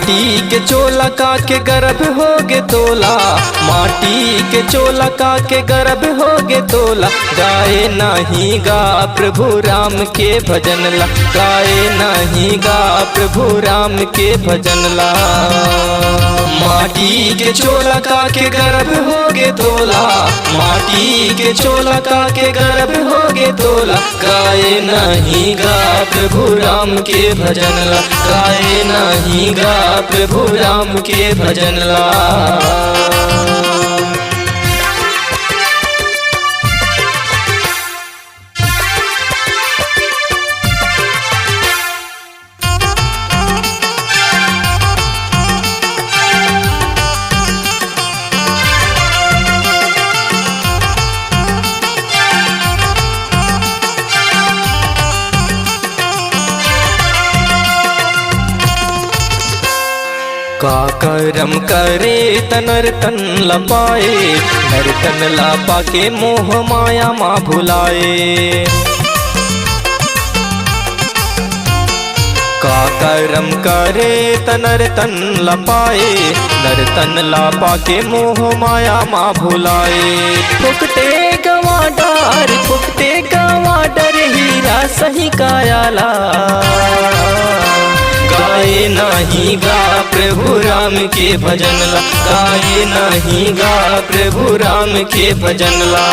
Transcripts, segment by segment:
माटी के चोला का के गर्भ होगे तोला, माटी के चोला का के गर्भ होगे तोला। गाए नहीं गा प्रभु राम के भजन ला, गाए नहीं गा प्रभु राम के भजन ला। माटी के चोला का के गर्भ होगे तोला, माटी के चोला का के गर्भ होगे तोला। गाए नहीं गा प्रभु राम के भजन ला, गाए नहीं गा प्रभु राम के भजन ला। का करम करे तनर तन लपाए, नर तन लापा के मोह माया माँ भुलाए। का करम करे तनर तन लपाए, नर तन लापा के मोह माया माँ भुलाए। फुकते गवा डार, फुकते गवा डर हीरा सही कायाला। गाए नहीं गा प्रभु राम के भजन ला, गाए नहीं गा प्रभु राम के भजन ला।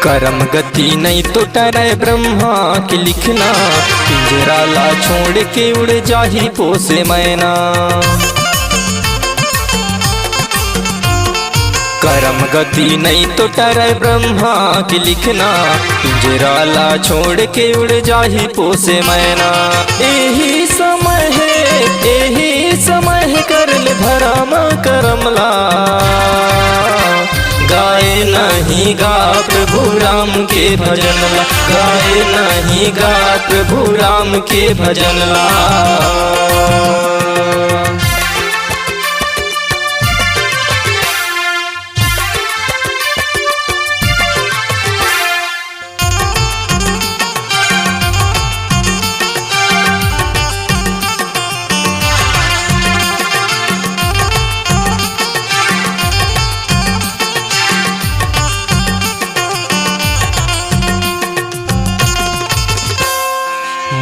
करम गति नहीं तो टरे ब्रह्मा के लिखना, पिंजरा ला छोड़ के उड़ जाही पोसे मैना। करम गति नहीं तो टरे ब्रह्मा के लिखना, पिंजरा ला छोड़ के उड़ जाही पोसे मैना। यही समय है, यही समय है करल धर्म करमला। गाए नहीं गा प्रभु राम के भजन ला, गाए नहीं गा प्रभु राम के भजन ला।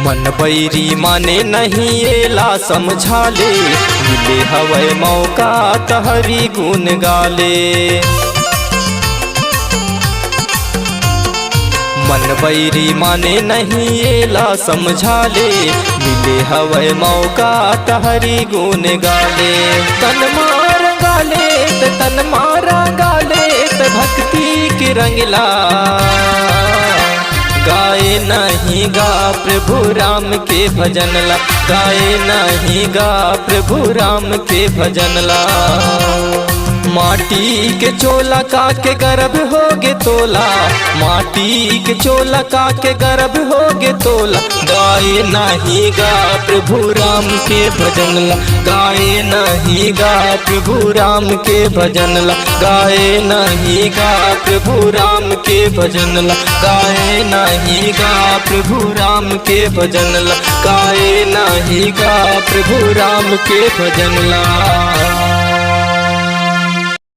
मन बैरी माने नहीं एला समझा ले, मिले हवै मौका तहरी गुन गाले। मन बैरी माने नहीं एला समझा ले, मिले हवै मौका तहरी गुन गाले। तन मार गाले तन मारा गाले त भक्ति के रंगला। गाए नहीं गा प्रभु राम के भजन ला, गाए नहीं गा प्रभु राम के भजन ला। माटी के चोला का के गर्भ होगे तोला, माटी के चोला का के गर्भ होगे तोला। गाए नहीं गा प्रभु राम के भजन ला, गाए नहीं गा प्रभु राम के भजन ला, गाए नहीं गा प्रभु राम के भजन ला, गाए नहीं गा प्रभु राम के भजन ला, गाए नहीं गा प्रभु राम के भजन ला।